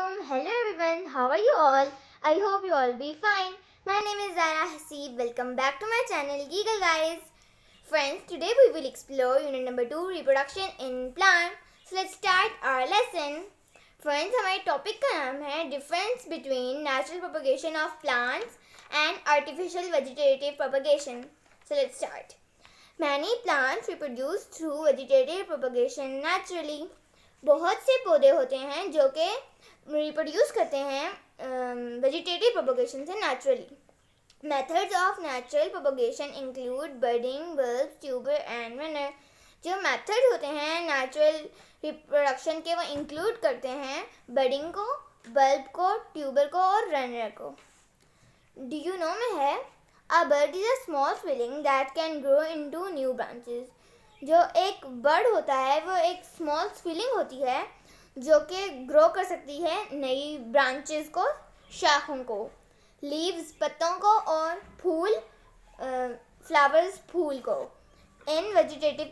Hello everyone, how are you all? I hope you all be fine. My name is Zara Hasib. Welcome back to my channel Giggle Guys. Friends, today we will explore unit number 2 reproduction in plant. So let's start our lesson. Friends, हमारे topic का नाम है difference between natural propagation of plants and artificial vegetative propagation. So let's start. Many plants reproduce through vegetative propagation naturally. बहुत से पौधे होते हैं जो कि रिप्रोड्यूस करते हैं वेजिटेटिव प्रोपगेशन से naturally. Methods of natural propagation include budding, bulb, tuber and runner. जो मेथड होते हैं नेचुरल रिप्रोडक्शन के वो इंक्लूड करते हैं बडिंग को, बल्ब को, ट्यूबर को और रनर को. डू यू नो में है a bud is a small swelling that can grow into new branches. जो एक बर्ड होता है वो एक स्मॉल स्विलिंग होती है जो कि ग्रो कर सकती है नई ब्रांचेस को, शाखों को, लीव्स पत्तों को और फूल फ्लावर्स फूल को. इन वेजिटेटिव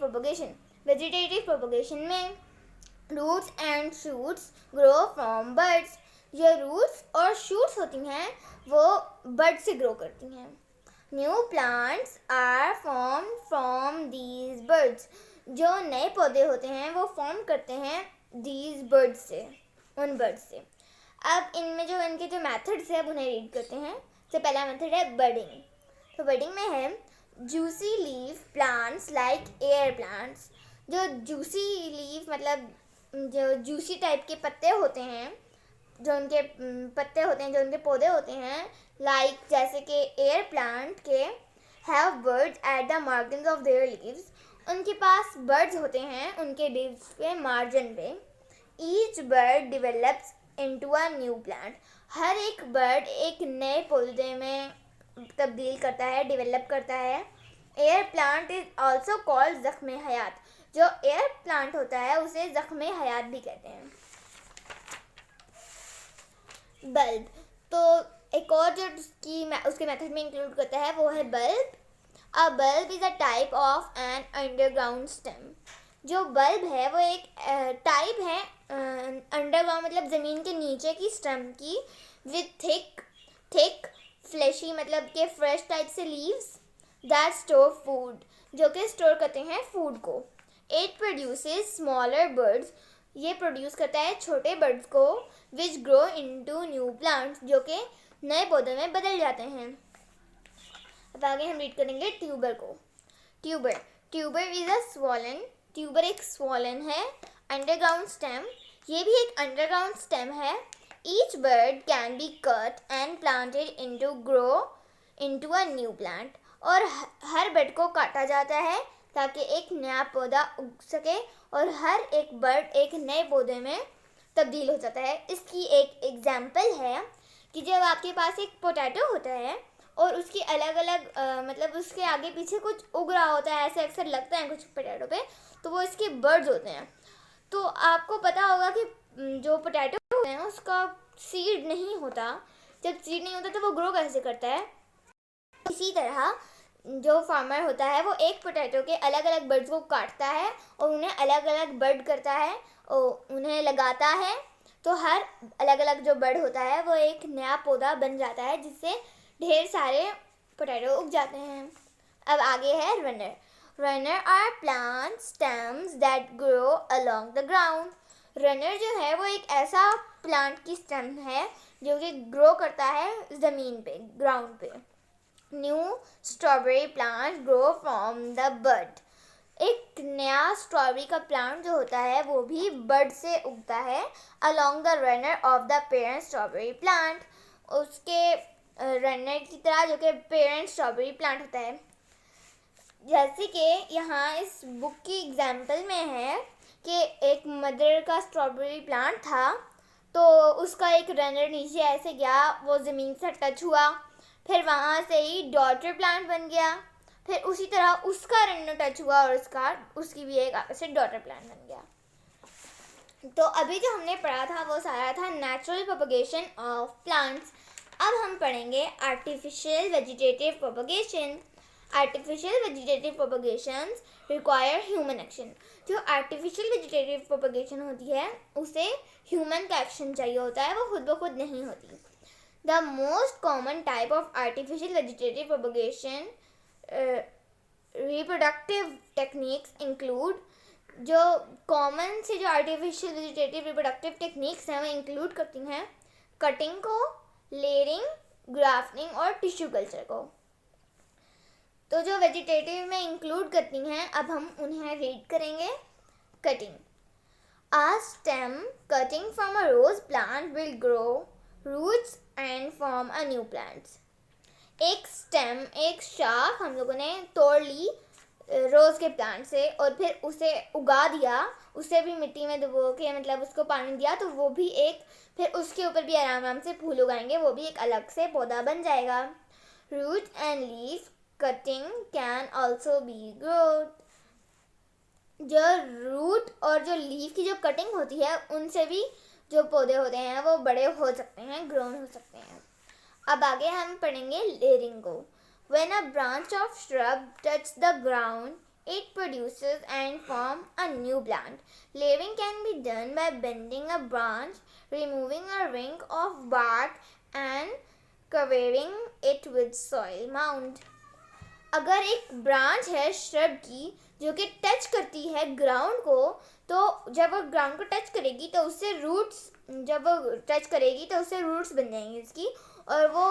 प्रोपगेशन में roots and shoots grow from buds. जो रूट्स और शूट्स होती हैं वो बर्ड से ग्रो करती हैं. New plants are form from these buds. जो नए पौधे होते हैं वो फॉर्म करते हैं दीज बर्ड्स से, उन बर्ड्स से. अब इनमें जो इनके जो मेथड्स हैं अब उन्हें रीड करते हैं. तो पहला मेथड है बडिंग. तो बडिंग में है juicy leaf plants like air plants. जो जूसी लीफ मतलब जो जूसी टाइप के पत्ते होते हैं, जो उनके पत्ते होते हैं, जो उनके पौधे होते हैं, लाइक जैसे कि एयर प्लांट के have birds at the margins of their leaves. उनके पास बर्ड्स होते हैं उनके लीव्स के मार्जिन पे. Each bud develops into a new plant. हर एक बर्ड एक नए पौधे में तब्दील करता है, डेवलप करता है. Air plant is also called ज़ख्म हयात. जो एयर प्लांट होता है उसे ज़ख्म हयात भी कहते हैं. बल्ब, तो एक और जो उसके मेथड में इंक्लूड करता है वो है bulb. A bulb is a type of an underground stem. जो बल्ब है वो एक टाइप है अंडरग्राउंड मतलब ज़मीन के नीचे की स्टेम की, विद थिक फ्लैशी मतलब के फ्रेश टाइप से लीव्स दैट स्टोर फूड, जो कि स्टोर करते हैं फूड को. It produces smaller birds. ये प्रोड्यूस करता है छोटे बर्ड्स को, which grow into new plants, जो कि नए पौधों में बदल जाते हैं. अब आगे हम रीड करेंगे ट्यूबर को. Tuber is a swollen. Tuber एक स्वॉलन है. अंडरग्राउंड स्टेम, ये भी एक अंडरग्राउंड स्टेम है. Each bird can be cut and planted into a new plant. और हर बर्ड को काटा जाता है ताकि एक नया पौधा उग सके और हर एक बर्ड एक नए पौधे में तब्दील हो जाता है. इसकी एक एग्जाम्पल है कि जब आपके पास एक पोटैटो होता है और उसकी अलग अलग मतलब उसके आगे पीछे कुछ उग रहा होता है, ऐसे अक्सर लगता है कुछ पोटैटो पे, तो वो इसके बर्ड्स होते हैं. तो आपको पता होगा कि जो पोटैटो होते हैं उसका सीड नहीं होता. जब सीड नहीं होता तो वो ग्रो कैसे करता है. इसी तरह जो फार्मर होता है वो एक पोटैटो के अलग अलग बर्ड्स को काटता है और उन्हें अलग अलग बर्ड करता है और उन्हें लगाता है. तो हर अलग अलग जो बर्ड होता है वो एक नया पौधा बन जाता है जिससे ढेर सारे पोटैटो उग जाते हैं. अब आगे है runner. Runner are plant stems that grow along the ground. Runner जो है वो एक ऐसा प्लांट की स्टेम है जो कि ग्रो करता है ज़मीन पे, ग्राउंड पे. New strawberry plant grow from the bud. एक नया स्ट्रॉबेरी का प्लांट जो होता है वो भी बड से उगता है along the runner of the parent strawberry plant. उसके रनर की तरह जो कि पेरेंट स्ट्रॉबेरी प्लांट होता है. जैसे कि यहाँ इस बुक की एग्जाम्पल में है कि एक मदर का स्ट्रॉबेरी प्लांट था, तो उसका एक रनर नीचे ऐसे गया, वो ज़मीन से टच हुआ, फिर वहाँ से ही डॉटर प्लांट बन गया. फिर उसी तरह उसका रनर टच हुआ और उसकी भी एक से डॉटर प्लांट बन गया. तो अभी जो हमने पढ़ा था वो सारा था नेचुरल प्रोपगेशन ऑफ प्लांट्स. अब हम पढ़ेंगे artificial vegetative propagation. Artificial vegetative propagations require human action. जो आर्टिफिशियल वेजिटेटिव प्रोपगेशन होती है उसे ह्यूमन का एक्शन चाहिए होता है, वो खुद ब खुद नहीं होती। The most common type of artificial vegetative propagation reproductive techniques include, जो कॉमन से जो आर्टिफिशियल वेजिटेटिव रिप्रोडक्टिव टेक्निक्स हैं वो इंक्लूड करती हैं कटिंग को, लेयरिंग, ग्राफ्टिंग और टिश्यू कल्चर को। तो जो वेजिटेटिव में इंक्लूड करती हैं अब हम उन्हें रीड करेंगे। Cutting, a stem cutting from a rose plant will grow roots and form a new plant। एक स्टेम, एक शाख हम लोगों ने तोड़ ली रोज़ के प्लांट से और फिर उसे उगा दिया, उसे भी मिट्टी में डुबो के मतलब उसको पानी दिया, तो वो भी एक, फिर उसके ऊपर भी आराम आराम से फूल उगाएंगे, वो भी एक अलग से पौधा बन जाएगा। Root and leaf cutting can also be growth. जो रूट और जो लीफ की जो कटिंग होती है उनसे भी जो पौधे होते हैं वो बड़े हो सकते हैं, ग्रोन हो सकते हैं। अब आगे हम पढ़ेंगे लेयरिंग को। When a branch of shrub touches the ground, it produces and forms a new plant. Layering can be done by bending a branch, removing a ring of bark and covering it with soil mound. अगर एक branch है shrub की जो कि touch करती है ground को, तो जब वो ग्राउंड को टच करेगी तो उससे रूट्स, जब वो टच करेगी तो उससे रूट्स बन जाएंगी उसकी, और वो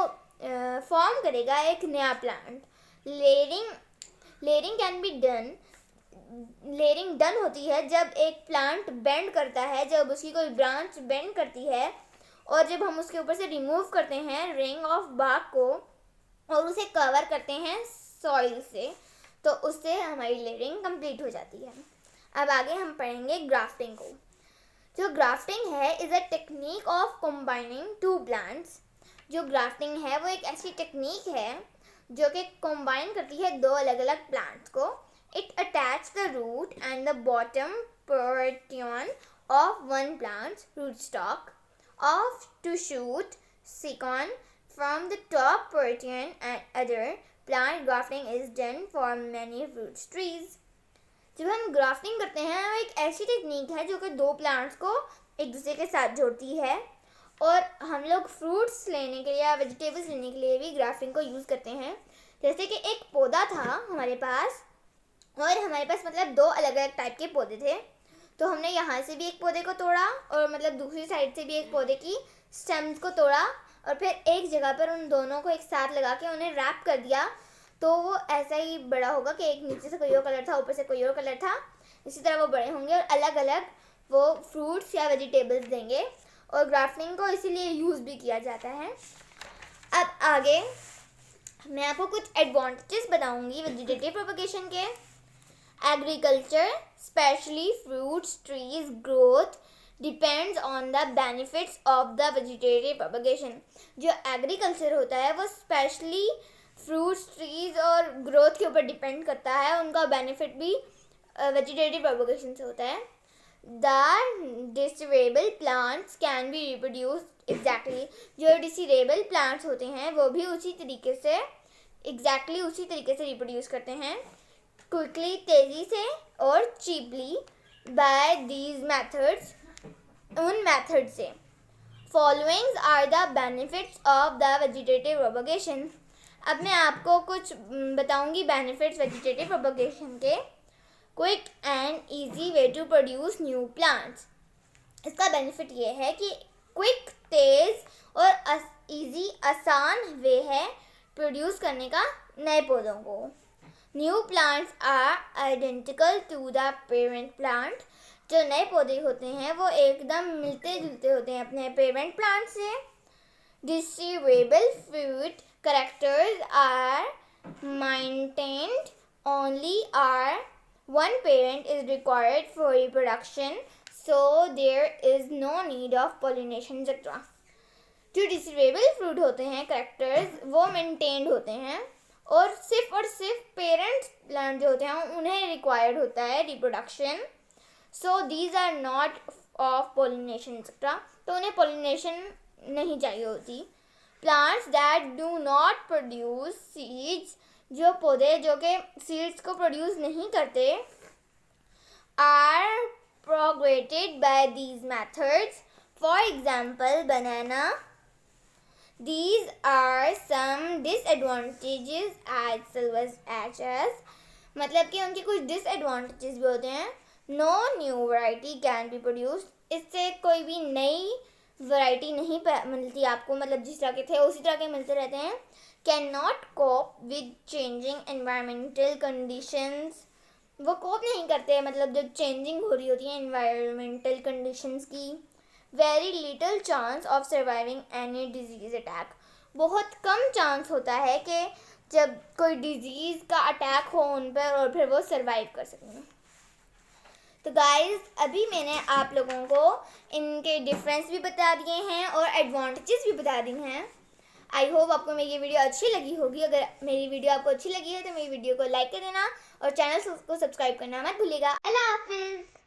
फॉर्म करेगा एक नया plant. Layering can be done, layering done होती है जब एक प्लांट बेंड करता है, जब उसकी कोई ब्रांच बेंड करती है और जब हम उसके ऊपर से रिमूव करते हैं रिंग ऑफ बार्क को और उसे कवर करते हैं सॉइल से, तो उससे हमारी लेयरिंग कंप्लीट हो जाती है। अब आगे हम पढ़ेंगे ग्राफ्टिंग को। जो ग्राफ्टिंग है is a technique of combining two plants. जो ग्राफ्टिंग है वो एक ऐसी टेक्निक है जो कि कंबाइन करती है दो अलग अलग प्लांट्स को। It attach the root and the bottom portion of one plant's rootstock off to shoot second from the top portion and other plant grafting is done for many fruit trees। जब हम grafting करते हैं वो एक ऐसी technique है जो कि दो प्लांट्स को एक दूसरे के साथ जोड़ती है, और हम लोग फ्रूट्स लेने के लिए या वेजिटेबल्स लेने के लिए भी ग्राफ्टिंग को यूज़ करते हैं। जैसे कि एक पौधा था हमारे पास, और हमारे पास मतलब दो अलग अलग टाइप के पौधे थे, तो हमने यहाँ से भी एक पौधे को तोड़ा और मतलब दूसरी साइड से भी एक पौधे की स्टेम्स को तोड़ा और फिर एक जगह पर उन दोनों को एक साथ लगा के उन्हें रैप कर दिया, तो वो ऐसा ही बड़ा होगा कि एक नीचे से कोई और कलर था, ऊपर से कोई और कलर था, इसी तरह वो बड़े होंगे और अलग अलग वो फ्रूट्स या वेजिटेबल्स देंगे, और ग्राफ्टिंग को इसीलिए यूज़ भी किया जाता है। अब आगे मैं आपको कुछ एडवांटेजेस बताऊंगी वेजिटेटिव प्रोपगेशन के। Agriculture specially fruits trees growth depends on the benefits of the vegetative propagation. जो एग्रीकल्चर होता है वो स्पेशली फ्रूट्स ट्रीज और ग्रोथ के ऊपर डिपेंड करता है, उनका बेनिफिट भी वेजिटेटिव प्रोपगेशन से होता है। The desirable plants can be reproduced exactly. जो डिसीरेबल प्लांट्स होते हैं वो भी उसी तरीके से रिप्रोड्यूस करते हैं, क्विकली, तेज़ी से और चीपली, बाय दीज मेथड्स, उन मेथड से। Followings are the benefits of the vegetative propagation. अब मैं आपको कुछ बताऊंगी बेनिफिट्स वेजिटेटिव प्रोपगेशन के। Quick and easy way to produce new plants. इसका बेनिफिट ये है कि क्विक, तेज़ और ईजी, आसान वे है प्रोड्यूस करने का नए पौधों को। New plants are identical to the parent plant. जो नए पौधे होते हैं वो एकदम मिलते जुलते होते हैं अपने पेरेंट प्लांट से। डिसीरेबल fruit characters are maintained only are one parent is required for reproduction, so there is no need of pollination etc. जो डिसीरेबल फ्रूट होते हैं करेक्टर्स वो मेंटेन्ड होते हैं और सिर्फ पेरेंट्स प्लांट जो होते हैं उन्हें रिक्वायर्ड होता है reproduction, so these are not of pollination etcetera, तो उन्हें पोलिनेशन नहीं चाहिए होती। Plants that do not produce seeds जो पौधे जो कि सीड्स को प्रोड्यूस नहीं करते are propagated by these methods. For example, banana. These are some disadvantages as मतलब कि उनके कुछ disadvantages भी होते हैं. No new variety can be produced. इससे कोई भी नई वैरायटी नहीं मिलती आपको, मतलब जिस तरह के थे उसी तरह के मिलते रहते हैं. Can not cope with changing environmental conditions. वो कोप नहीं करते, मतलब जब चेंजिंग हो रही होती है एनवायरमेंटल कंडीशंस की. Very little chance of surviving any disease attack. बहुत कम चांस होता है कि जब कोई डिजीज़ का अटैक हो उन पर और फिर वो सर्वाइव कर सकें. तो गाइस, अभी मैंने आप लोगों को इनके डिफरेंस भी बता दिए हैं और एडवांटेजेस भी बता दिए हैं. आई होप आपको मेरी ये वीडियो अच्छी लगी होगी. अगर मेरी वीडियो आपको अच्छी लगी है तो मेरी वीडियो को लाइक कर देना और चैनल को सब्सक्राइब करना मत भूलिएगा. अल्लाह हाफिज़.